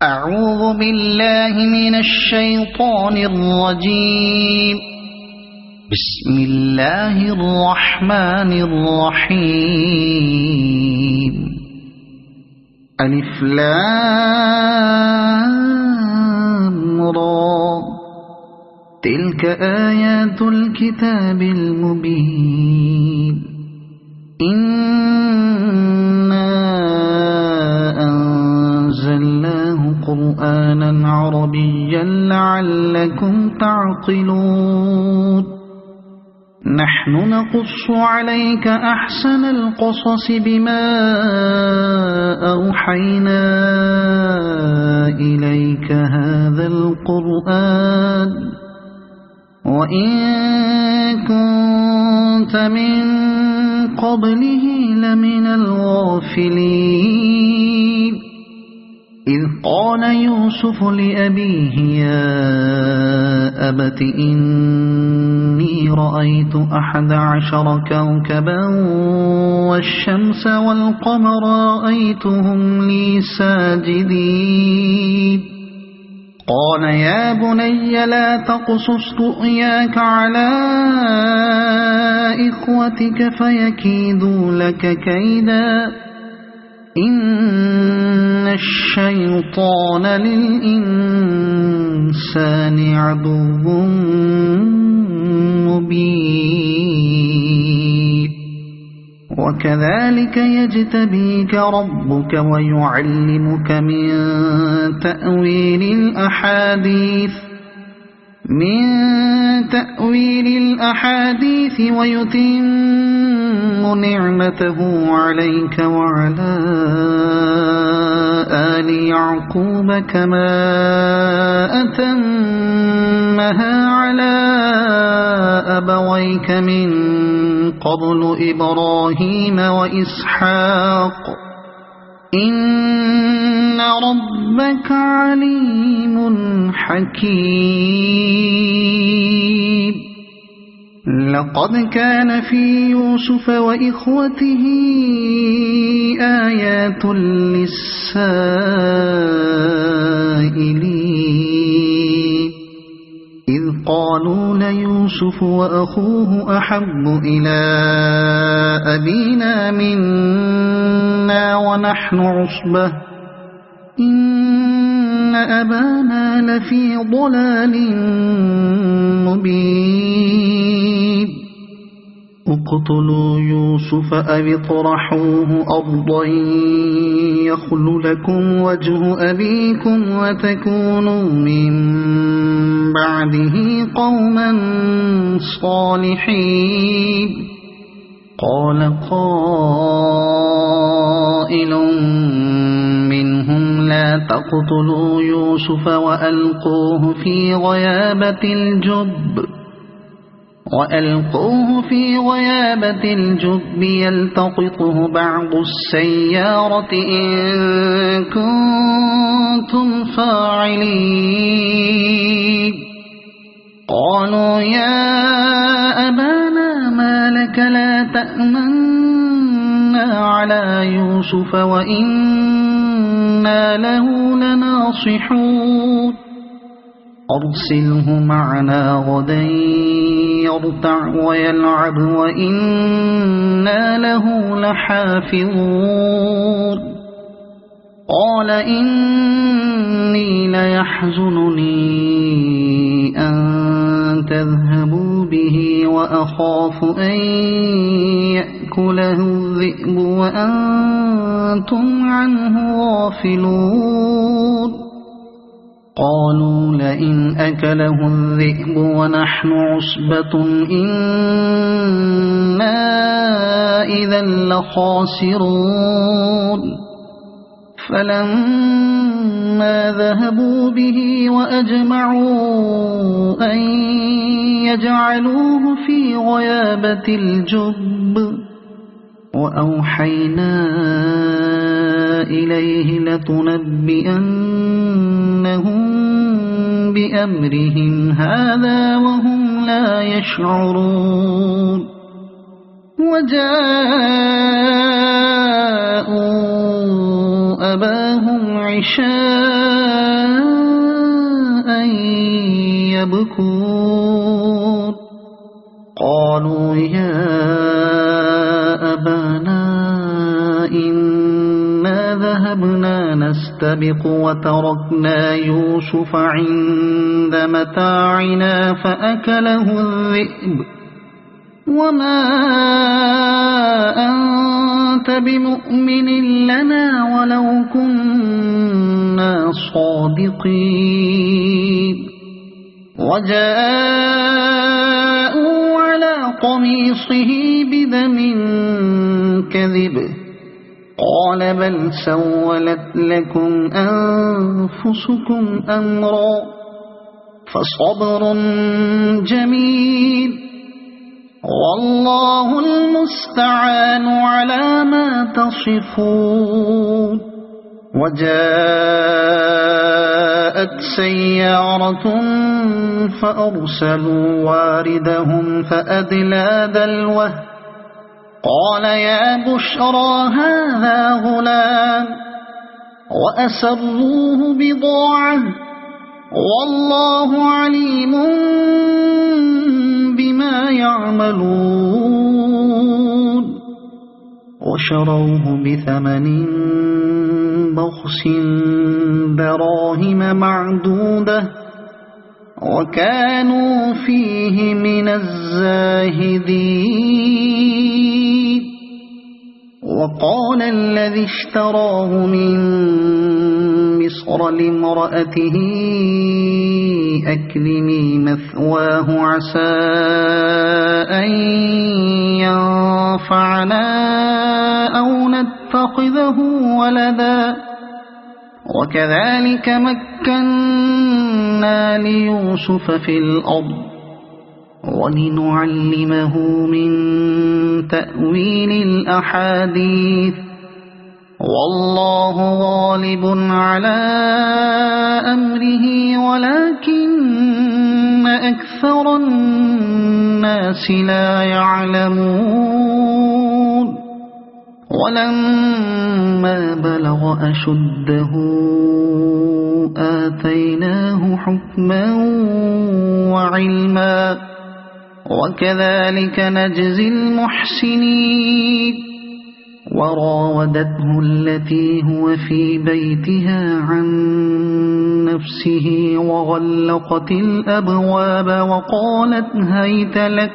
أعوذ بالله من الشيطان الرجيم. بسم الله الرحمن الرحيم. ألف لام را. تلك آيات الكتاب المبين. قرآنا عربيا لعلكم تعقلون. نحن نقص عليك أحسن القصص بما أوحينا إليك هذا القرآن وإن كنت من قبله لمن الغافلين. إذ قال يوسف لأبيه يا أبت إني رأيت 11 كوكبا والشمس والقمر رأيتهم لي ساجدين. قال يا بني لا تقصص رؤياك على إخوتك فيكيدوا لك كيدا إن الشيطان للإنسان عدو مبين. وكذلك يجتبيك ربك ويعلمك من تأويل الأحاديث ويتم نعمته عليك وعلى آل يعقوب كما أتمها على أبويك من قبل إبراهيم وإسحاق إن ربك عليم حكيم. لقد كان في يوسف وإخوته آيات للسائلين إذ قالوا ليوسف وأخوه أحب إلى أبينا منا ونحن عصبة إن أبانا لفي ضلال مبين. اقتلوا يوسف أو اطرحوه أرضا يخل لكم وجه أبيكم وتكونوا من بعده قوما صالحين. قال قائل منهم لا تقتلوا يوسف وألقوه في غيابة الجب يلتقطه بعض السيارة إن كنتم فاعلين. قالوا يا أبانا ما لك لا تأمنا على يوسف وإنا له لناصحون. أرسله معنا غدا يرتع ويلعب وإنا له لحافظون. قال إني ليحزنني أن تذهبوا به وأخاف أن يأكله الذئب وأنتم عنه غافلون. قالوا لئن أكله الذئب ونحن عصبة إنا إذا لخاسرون. فلما ذهبوا به وأجمعوا أن يجعلوه في غيابة الجب وأوحينا إليه لتنبئنهم بأمرهم هذا وهم لا يشعرون. وجاءوا أباهم عشاء يبكون قالوا يا أبانا إنا ذهبنا نستبق وتركنا يوسف عند متاعنا فأكله الذئب وما أنت بمؤمن لنا ولو كنا صادقين وجاءوا على قميصه بدم كذب قال بل سولت لكم أنفسكم أمرا فصبر جميل والله المستعان على ما تصفون وجاءت سيارة فأرسلوا واردهم فأدلى دلوه قال يا بشرى هذا غلام وأسروه بضاعة والله عليم بما يعملون وشروه بثمن بخس دراهم معدودة وكانوا فيه من الزاهدين وقال الذي اشتراه من مصر لامرأته أكرمي مثواه عسى أن ينفعنا أو نتخذه ولدا وكذلك مكنا ليوسف في الأرض ولنعلمه من تأويل الأحاديث والله غالب على أمره ولكن أكثر الناس لا يعلمون ولما بلغ أشده آتيناه حكما وعلما وكذلك نجزي المحسنين وراودته التي هو في بيتها عن نفسه وغلقت الأبواب وقالت هيت لك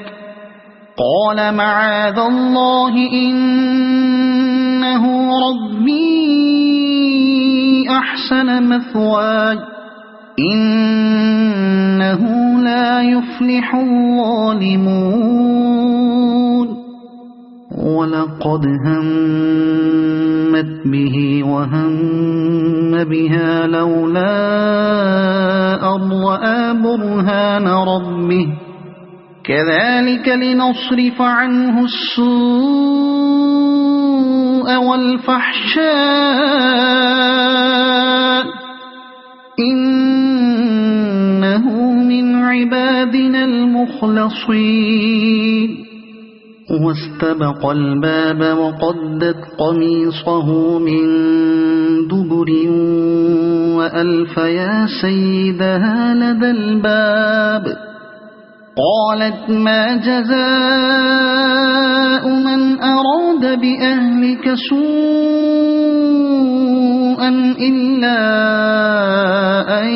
قال معاذ الله إنه ربي أحسن مثواي إنه لا يفلح الظالمون ولقد همت به وهم بها لولا أن رأى برهان ربه كذلك لنصرف عنه السوء والفحشاء إنه من عبادنا المخلصين واستبق الباب وقدت قميصه من دبر وألف يا سيدها لدى الباب قالت ما جزاء من أراد بأهلك سوءا إلا أن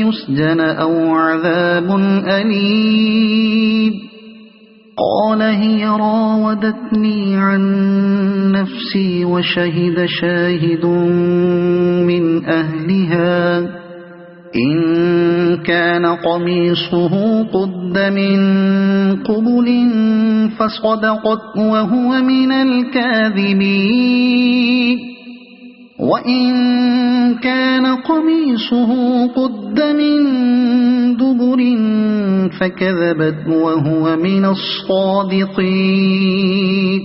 يسجن أو عذاب أليم قال هي راودتني عن نفسي وشهد شاهد من أهلها إن كان قميصه قد من قبل فصدقت وهو من الكاذبين وإن كان قميصه قد من دبر فكذبت وهو من الصادقين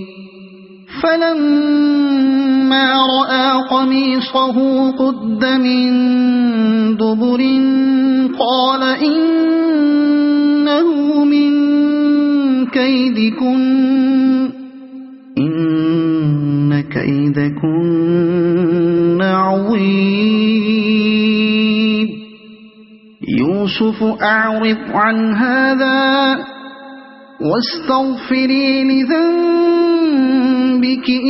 فلما رأى قميصه قد من دبر قال إنه من كيدكن إن كيدكن يوسف أعرض عن هذا واستغفري لذنبك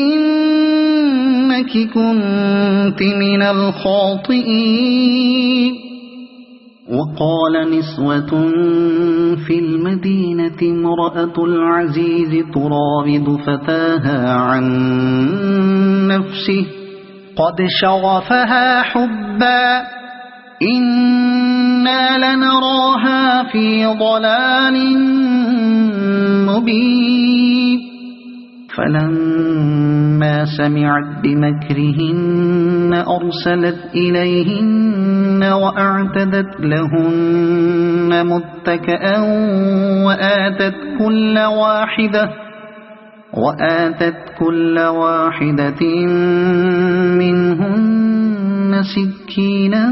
إنك كنت من الخاطئين. وقال نسوة في المدينة امرأة العزيز تراود فتاها عن نفسه قد شغفها حبا إنا لنراها في ضلال مبين. فلما سمعت بمكرهن أرسلت إليهن وأعتدت لهن متكئا وآتت كل واحدة منهن سكينا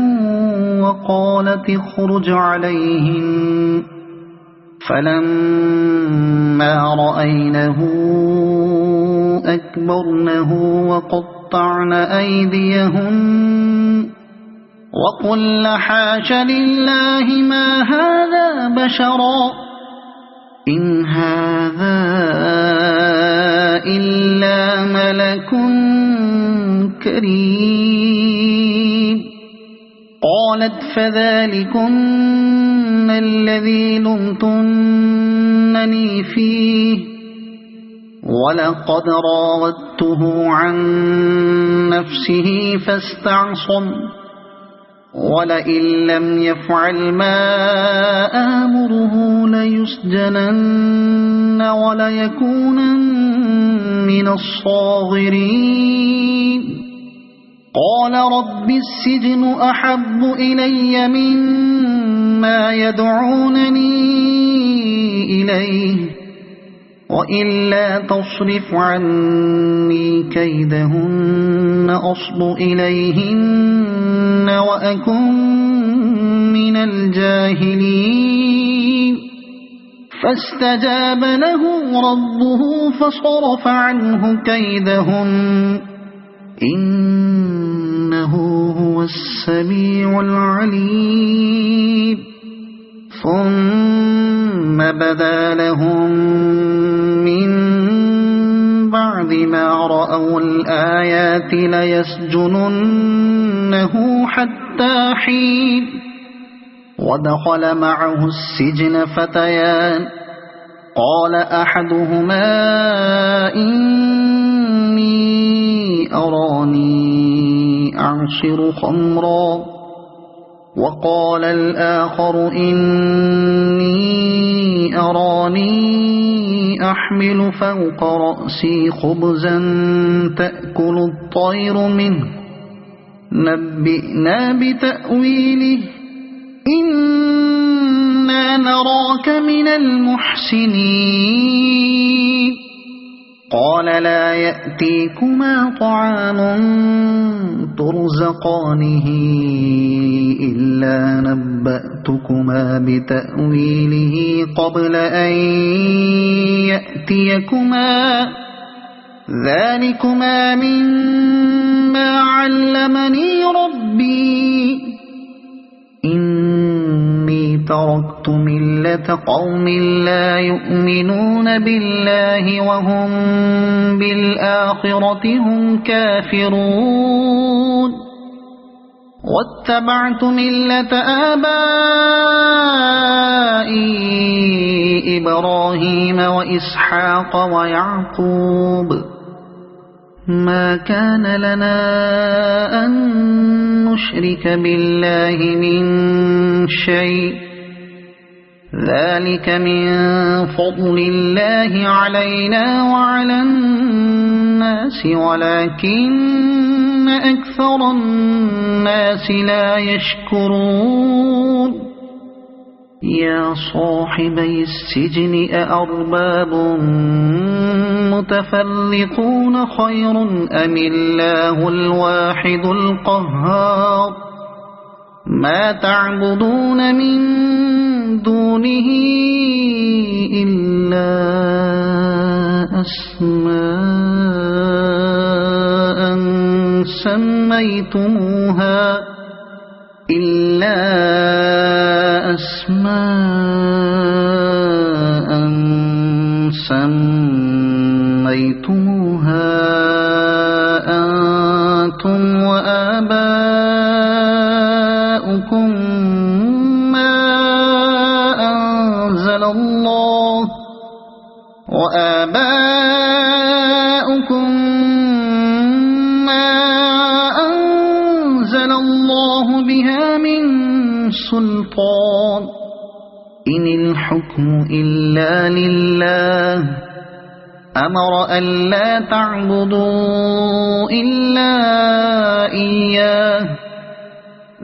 وقالت اخرج عليهن. فلما رأينه أكبرنه وقطعن أيديهن وقلن حاش لله ما هذا بشرا إن هذا إلا ملك كريم. قالت فذلكن الذي لمتنني فيه ولقد راودته عن نفسه فاستعصم ولئن لم يفعل ما آمره ليسجنن وليكونن من الصاغرين. قال رب السجن أحب إلي مما يدعونني إليه وإلا تصرف عني كيدهن أصب إليهن وأكن من الجاهلين. فاستجاب له ربه فصرف عنه كيدهن إنه هو السميع العليم. ثم بدا لهم من بعد ما رأوا الآيات ليسجننه حتى حين. ودخل معه السجن فتيان قال أحدهما إني أراني أعصر خمرا وقال الآخر إني أراني أحمل فوق رأسي خبزا تأكل الطير منه نبئنا بتأويله إنا نراك من المحسنين. قال لا يأتيكما طعام ترزقانه إلا نبأتكما بتأويله قبل أن يأتيكما ذلكما مما علمني ربي إني تركت ملة قوم لا يؤمنون بالله وهم بالآخرة هم كافرون واتبعت ملة آبائي إبراهيم وإسحاق ويعقوب ما كان لنا أن نشرك بالله من شيء ذلك من فضل الله علينا وعلى الناس ولكن أكثر الناس لا يشكرون. يا صاحبي السجن أأرباب متفرقون خير أم الله الواحد القهار ما تعبدون من دونه إلا أسماء الله بها من سلطان إن الحكم إلا لله أمر ألا تعبدوا إلا إياه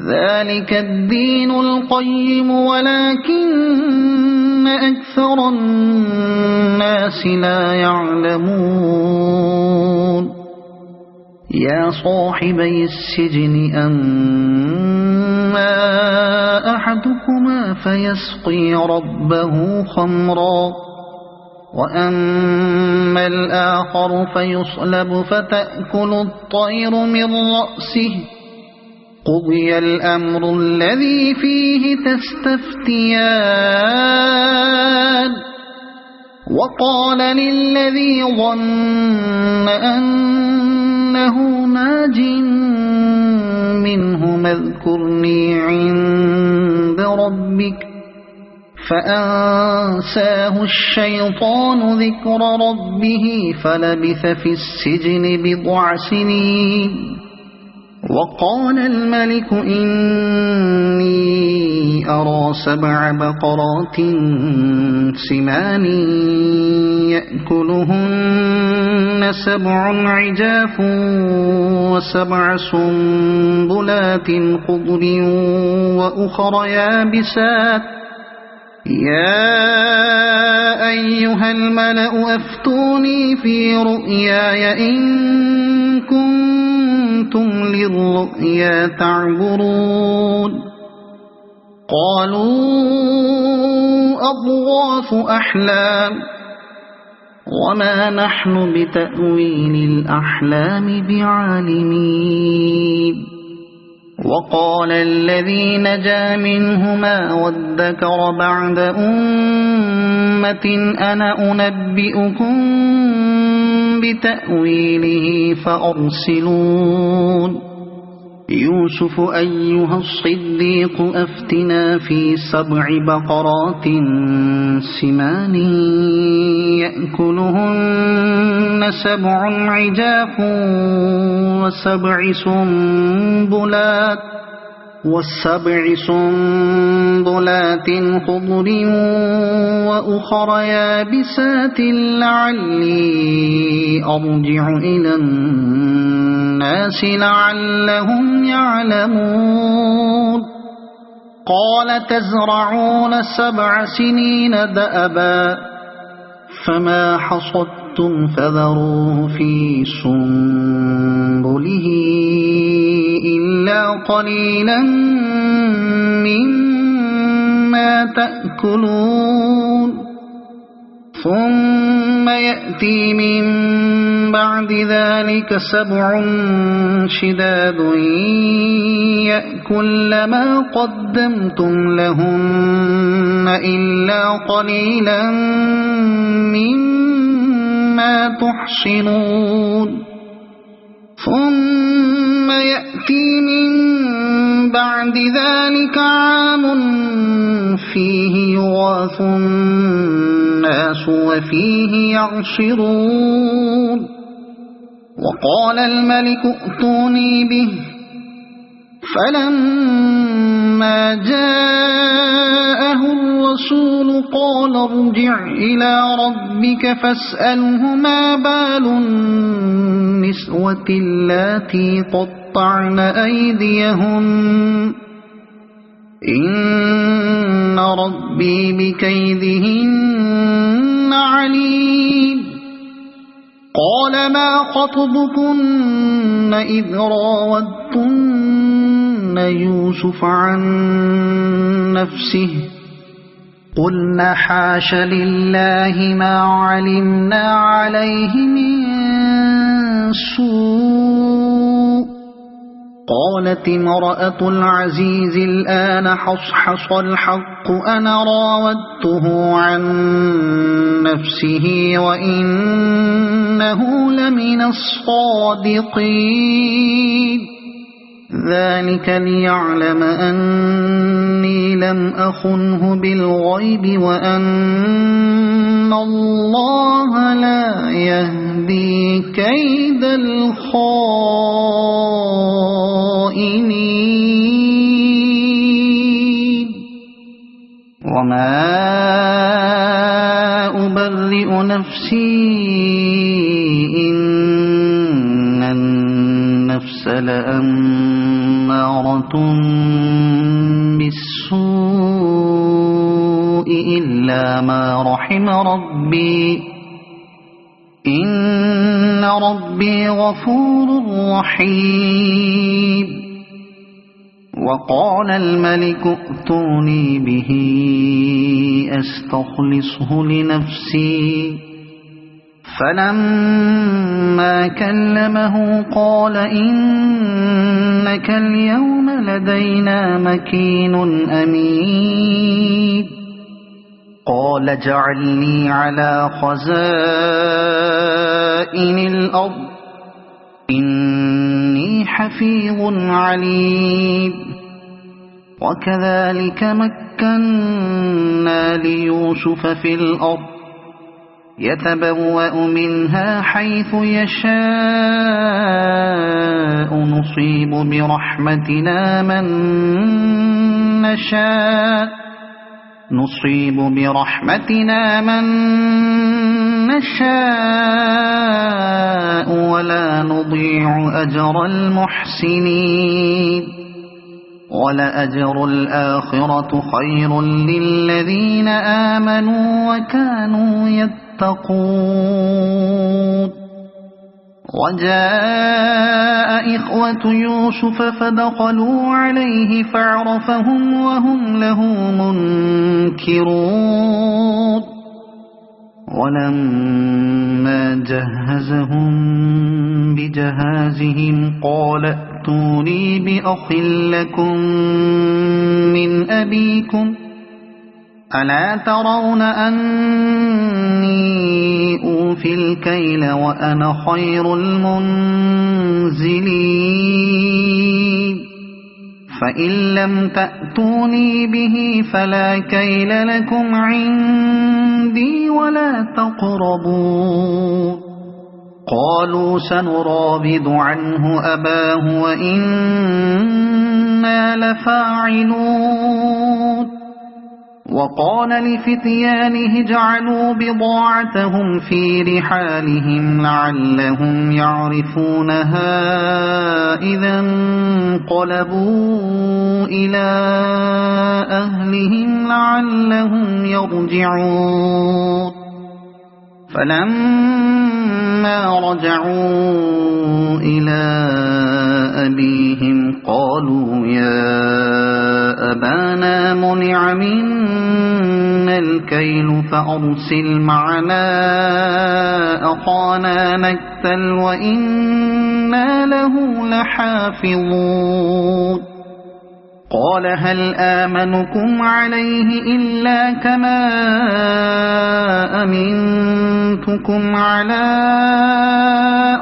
ذلك الدين القيم ولكن أكثر الناس لا يعلمون يا صاحبي السجن أما أحدكما فيسقي ربه خمرا وأما الآخر فيصلب فتأكل الطير من رأسه قضي الأمر الذي فيه تستفتيان وقال للذي ظن أنه ناج منه اذكرني عند ربك فأنساه الشيطان ذكر ربه فلبث في السجن بضع سنين وقال الملك إني أرى 7 بقرات سمان يأكلهن 7 عجاف و7 سنبلات خضر وأخر يابسات يا أيها الملأ أفتوني في رؤياي إن كنتم للرؤيا تعبرون قالوا أضغاث أحلام وما نحن بتأويل الأحلام بعالمين وقال الذي نجا منهما وادكر بعد أمة أنا أنبئكم بتأويله فأرسلون يوسف أيها الصديق أفتنا في 7 بقرات سمان يأكلهن 7 عجاف و7 سنبلات خضر وأخر يابسات لعلي أرجع إلى الناس لعلهم يعلمون قال تزرعون 7 سنين دأبا فما حصدتم فذروه في سنبله إلا قليلا مما تأكلون ثم يأتي من بعد ذلك 7 شداد يأكل ما قدمتم لهن إلا قليلا مما تحصنون ثم يأتي من بعد ذلك عام فيه يغاث الناس وفيه يعصرون وقال الملك ائتوني به فلما جاءه الرسول قال ارجع إلى ربك فاسأله ما بال النسوة اللاتي قطعن أيديهن إن ربي بكيدهن عليم قال ما خطبكن إذ راودتن يوسف عن نفسه قلنا حاش لله ما علمنا عليه من سوء قالت امرأة العزيز الآن حصحص الحق أنا راودته عن نفسه وإنه لمن الصادقين ذلك ليعلم أني لم أخنه بالغيب وأن الله لا يهدي كيد الخائنين وما أبرئ نفسي إن النفس لأمارة بالسوء إلا ما رحم ربي إن ربي غفور رحيم وقال الملك ائتوني به أستخلصه لنفسي فلما كلمه قال إنك اليوم لدينا مكين أمين قال اجعلني على خزائن الأرض إني حفيظ عليم وكذلك مكنا ليوسف في الأرض يتبوأ منها حيث يشاء نصيب برحمتنا من نشاء ولا نضيع أجر المحسنين ولأجر الآخرة خير للذين آمنوا وكانوا يتقون وجاء إخوة يوسف فدخلوا عليه فعرفهم وهم له منكرون ولما جهزهم بجهازهم قال ائتوني بأخ لكم من أبيكم ألا ترون أني أوفي الكيل وأنا خير المنزلين فإن لم تأتوني به فلا كيل لكم عندي ولا تقربون قالوا سنراود عنه أباه وإنا لفاعلون وقال لفتيانه اجعلوا بضاعتهم في رحالهم لعلهم يعرفونها إذا انقلبوا إلى أهلهم لعلهم يرجعون فلما رجعوا إلى أبيهم قالوا يا أبانا منع منا الكيل فأرسل معنا أخانا نكتل وإنا له لحافظون قال هل آمنكم عليه إلا كما أمنتكم على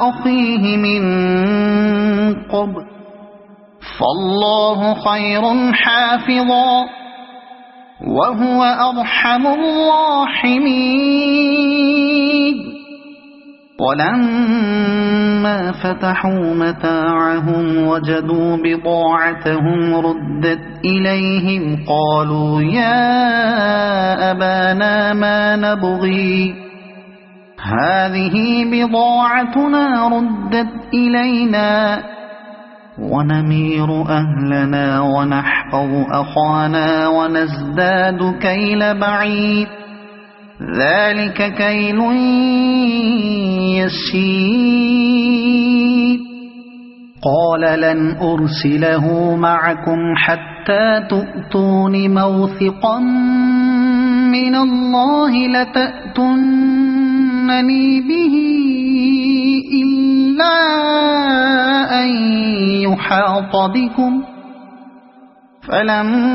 أخيه من قبل فالله خير حافظا وهو أرحم الراحمين ولما فتحوا متاعهم وجدوا بضاعتهم ردت إليهم قالوا يا أبانا ما نبغي هذه بضاعتنا ردت إلينا ونمير أهلنا ونحفظ أخانا ونزداد كيل بعيد ذلك كيل يسير قال لن أرسله معكم حتى تؤتون موثقا من الله لتأتونني به إلا أن يحاط بكم فلما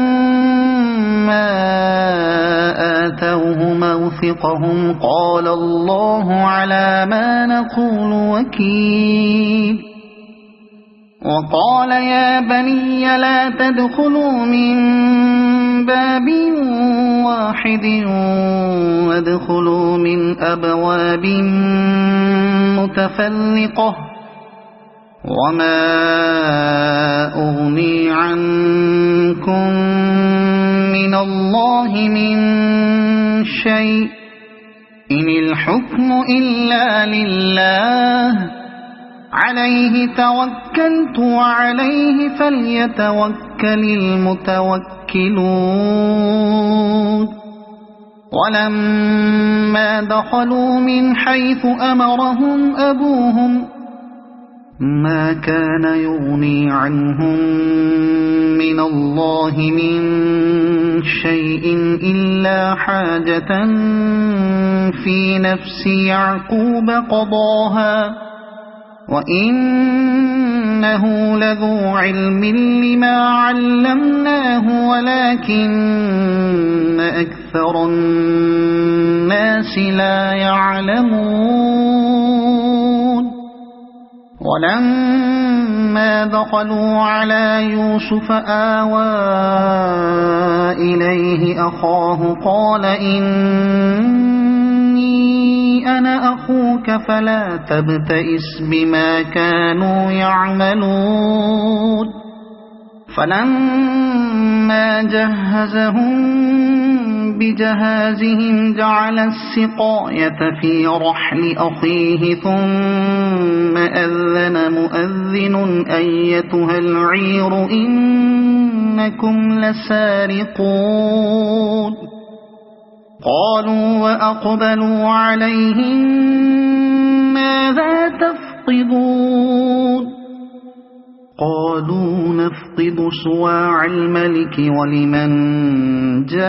آتوه موثقهم قال الله على ما نقول وكيل وقال يا بني لا تدخلوا من باب واحد وادخلوا من أبواب متفرقة وما أغني عنكم من الله من شيء إن الحكم إلا لله عليه توكلت وعليه فليتوكل المتوكلون ولما دخلوا من حيث أمرهم أبوهم ما كان يغني عنهم من الله من شيء إلا حاجة في نفس يعقوب قضاها وإنه لذو علم لما علمناه ولكن أكثر الناس لا يعلمون ولما دخلوا على يوسف آوى إليه أخاه قال إني أنا أخوك فلا تبتئس بما كانوا يعملون فلما جهزهم بجهازهم جعل السقاية في رحل أخيه ثم أذن مؤذن أيتها العير إنكم لسارقون قالوا وأقبلوا عليهم ماذا تفقدون قالوا نفقد صواع الملك ولمن جاء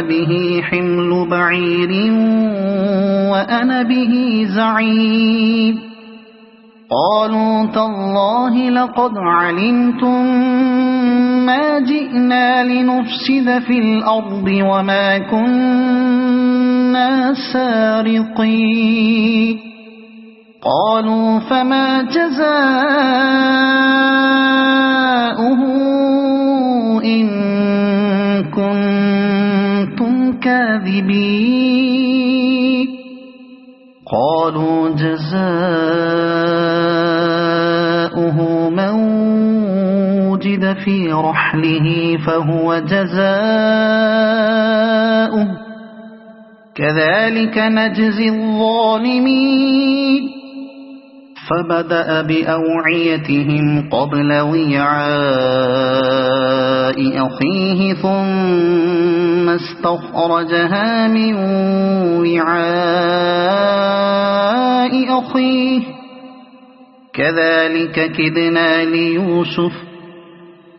به حمل بعير وأنا به زعيم قالوا تالله لقد علمتم ما جئنا لنفسد في الأرض وما كنا سارقين قالوا فما جزاؤه إن كنتم كاذبين قالوا جزاؤه من وجد في رحله فهو جزاؤه كذلك نجزي الظالمين فبدأ بأوعيتهم قبل وعاء أخيه ثم استخرجها من وعاء أخيه كذلك كدنا ليوسف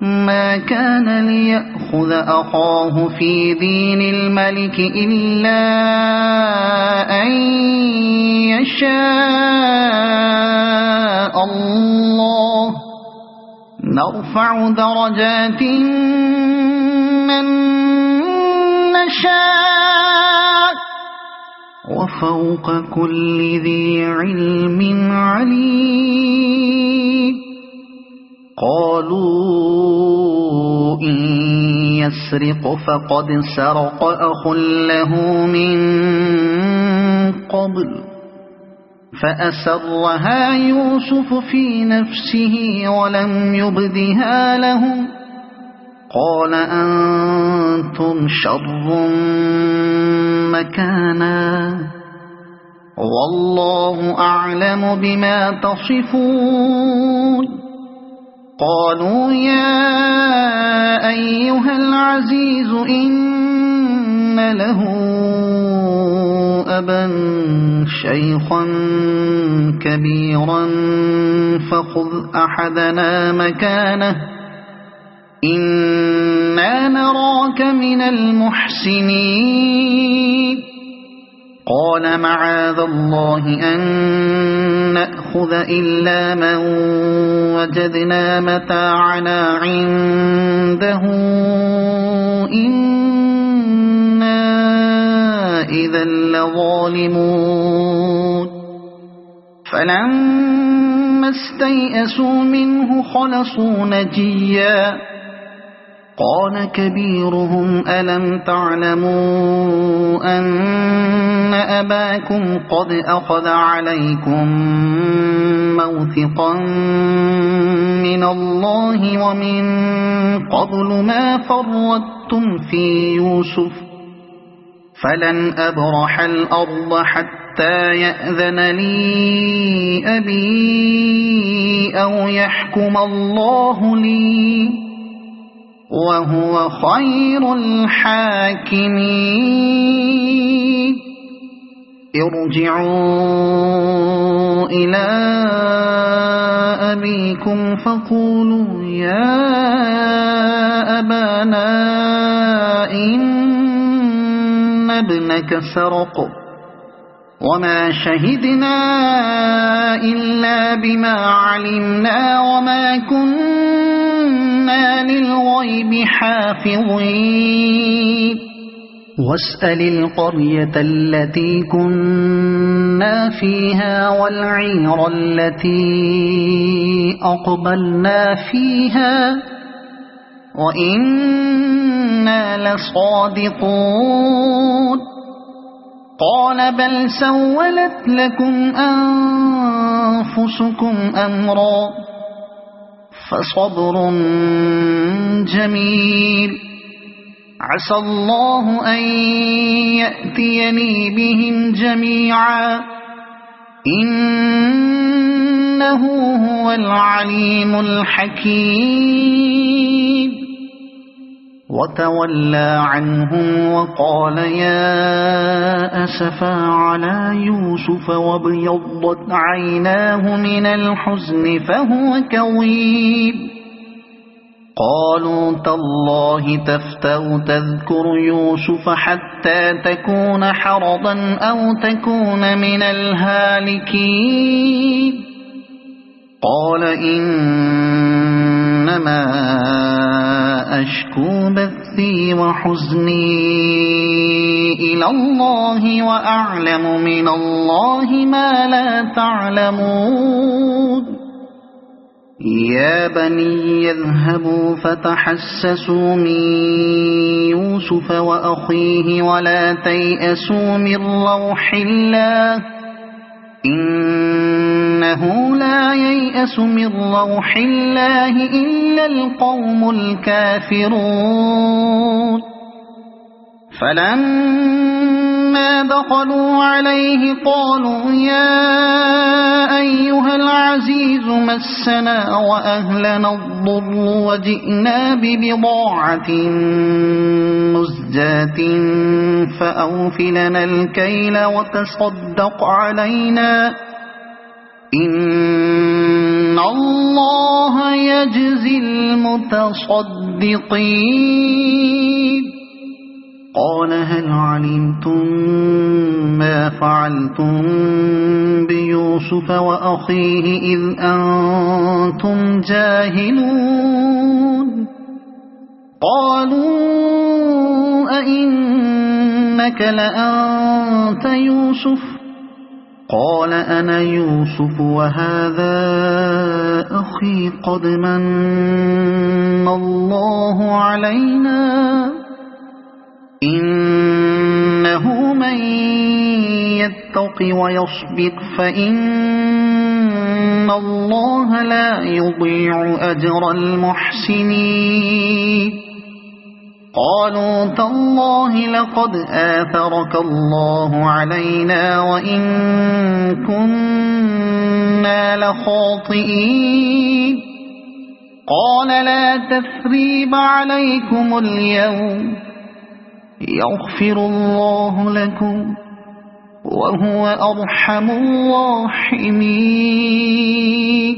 ما كان ليأخذ أخاه في دين الملك إلا أن يشاء الله نرفع درجات من نشاء وفوق كل ذي علم عليم قالوا إن يسرق فقد سرق أخ له من قبل فأسرها يوسف في نفسه ولم يبدها لهم قال أنتم شر مكانا والله أعلم بما تصفون قالوا يا أيها العزيز إن له أبا شيخا كبيرا فخذ أحدنا مكانه إنا نراك من المحسنين قال معاذ الله أن نأخذ إلا من وجدنا متاعنا عنده إنا إذا لظالمون فلما استيئسوا منه خلصوا نجيا قال كبيرهم ألم تعلموا أن أباكم قد أخذ عليكم موثقا من الله ومن قبل ما فرطتم في يوسف فلن أبرح الأرض حتى يأذن لي أبي أو يحكم الله لي وهو خير الحاكمين ارجعوا إلى أبيكم فقولوا يا أبانا إن ابنك سرق وما شهدنا إلا بما علمنا وما كنا للغيب حافظين واسأل القرية التي كنا فيها والعير التي أقبلنا فيها وإنا لصادقون قال بل سولت لكم أنفسكم أمرا فصبر جميل عسى الله أن يأتيني بهم جميعا إنه هو العليم الحكيم وتولى عنهم وقال يا أسفا على يوسف وابيضت عيناه من الحزن فهو كظيم قالوا تالله تفتأ تذكر يوسف حتى تكون حرضا أو تكون من الهالكين قال إنما أشكو بثي وحزني إلى الله وأعلم من الله ما لا تعلمون يا بني يذهبوا فتحسسوا من يوسف وأخيه ولا تيأسوا من روح الله إنه لا ييأس من روح الله إلا القوم الكافرون فلما دخلوا عليه قالوا يا أيها العزيز مسنا وأهلنا الضر وجئنا ببضاعة مزجاة فأوفلنا الكيل وتصدق علينا إن الله يجزي المتصدقين قال هل علمتم ما فعلتم بيوسف وأخيه إذ أنتم جاهلون قالوا أئنك لأنت يوسف قال أنا يوسف وهذا أخي قد من الله علينا إنه من يتق ويصبر فإن الله لا يضيع أجر المحسنين قالوا تالله لقد آثرك الله علينا وإن كنا لخاطئين قال لا تثريب عليكم اليوم يغفر الله لكم وهو أرحم الراحمين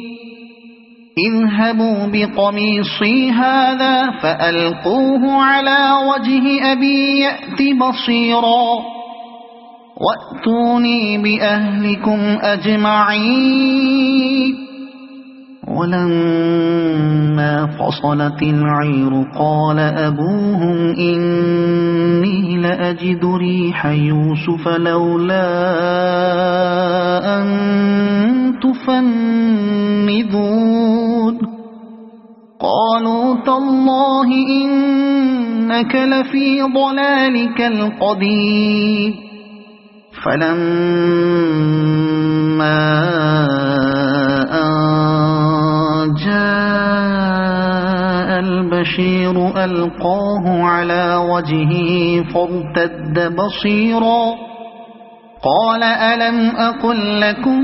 اذهبوا بقميصي هذا فألقوه على وجه أبي يأت بصيرا وأتوني بأهلكم أجمعين ولما فصلت العير قال أبوهم إني لأجد ريح يوسف لولا أن تفندون قالوا تالله إنك لفي ضلالك القديم فلما أن جاء البشير ألقاه على وجهه فارتد بصيرا قال ألم أقل لكم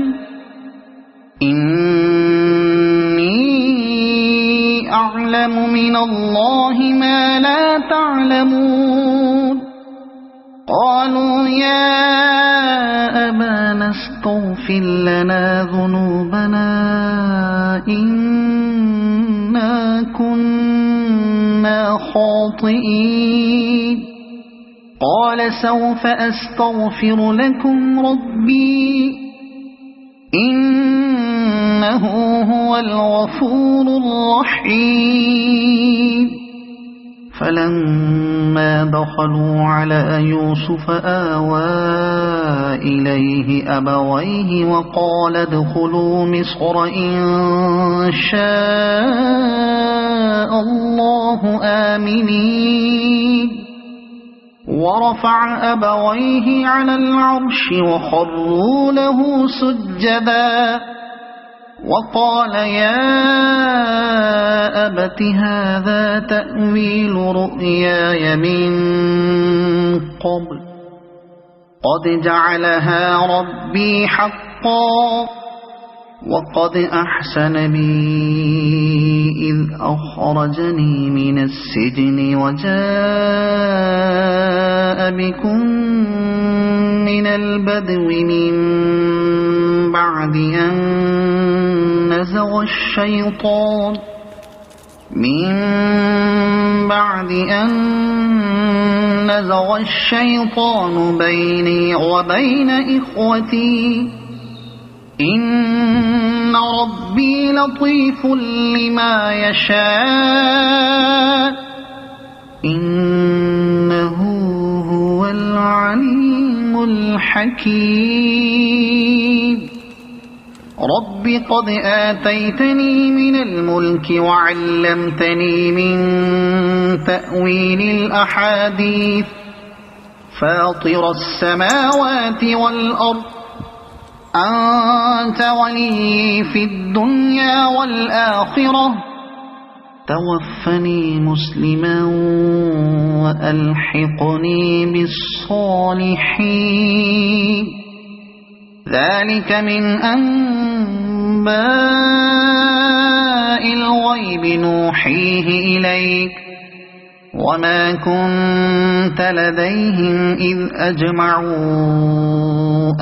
إني أعلم من الله ما لا تعلمون قالوا يا أبانا استغفر لنا ذنوبنا إنا كنا خاطئين قال سوف أستغفر لكم ربي إنه هو الغفور الرحيم فلما دخلوا على يوسف آوى إليه أبويه وقال ادخلوا مصر إن شاء الله آمنين ورفع أبويه على العرش وخروا له سجدا وقال يا أبت هذا تأويل رؤياي من قبل قد جعلها ربي حقا وقد أحسن بي إذ أخرجني من السجن وجاء بكم من البدو من بعد أن نزغ الشيطان بيني وبين إخوتي إن ربي لطيف لما يشاء إنه هو العليم الحكيم رب قد آتيتني من الملك وعلمتني من تأويل الأحاديث فاطر السماوات والأرض أنت ولي في الدنيا والآخرة توفني مسلما وألحقني بالصالحين ذلك من أنباء الغيب نوحيه إليك وما كنت لديهم إذ أجمعوا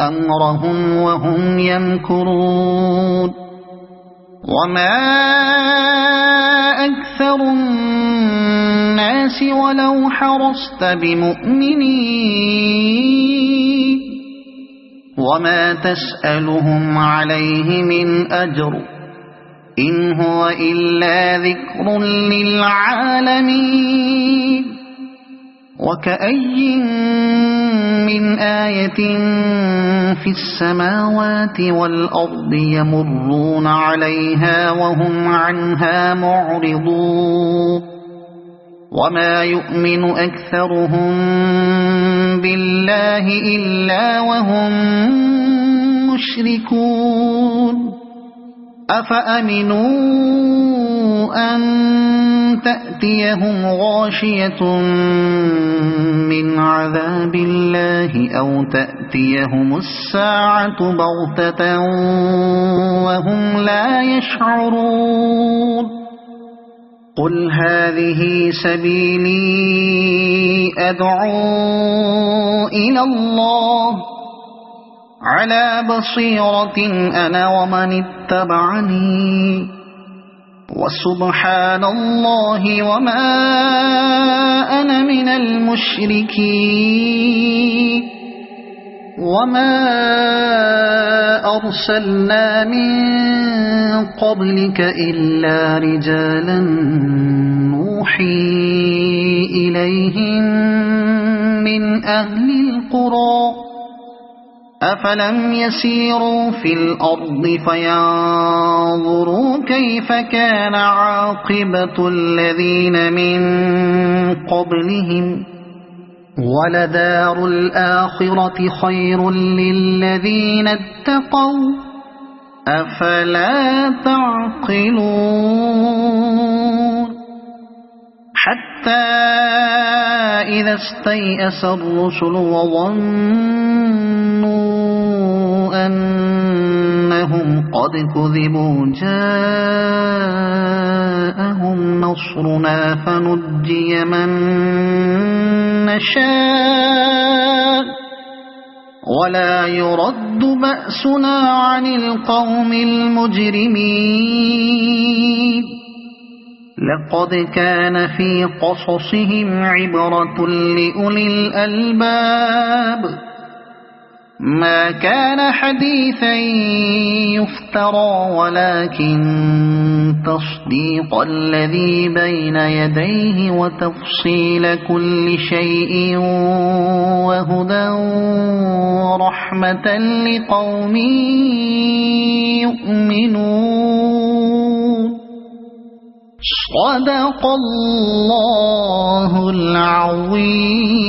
أمرهم وهم يمكرون وما أكثر الناس ولو حرصت بمؤمنين وما تسألهم عليه من أجر إن هو إلا ذكر للعالمين وكأي من آية في السماوات والأرض يمرون عليها وهم عنها معرضون وما يؤمن أكثرهم بالله إلا وهم مشركون أفأمنوا أن تأتيهم غاشية من عذاب الله أو تأتيهم الساعة بغتة وهم لا يشعرون قل هذه سبيلي أدعو إلى الله على بصيرة أنا ومن اتبعني وسبحان الله وما أنا من المشركين وما أرسلنا من قبلك إلا رجالا نوحي إليهم من أهل القرى أفلم يسيروا في الأرض فينظروا كيف كان عاقبة الذين من قبلهم ولدار الآخرة خير للذين اتقوا أفلا تعقلون حتى إذا استيأس الرسل وظنوا أنهم قد كذبوا جاءهم نصرنا فنجي من نشاء ولا يرد بأسنا عن القوم المجرمين لقد كان في قصصهم عبرة لأولي الألباب ما كان حديثا يفترى ولكن تصديق الذي بين يديه وتفصيل كل شيء وهدى ورحمة لقوم يؤمنون صدق الله العظيم.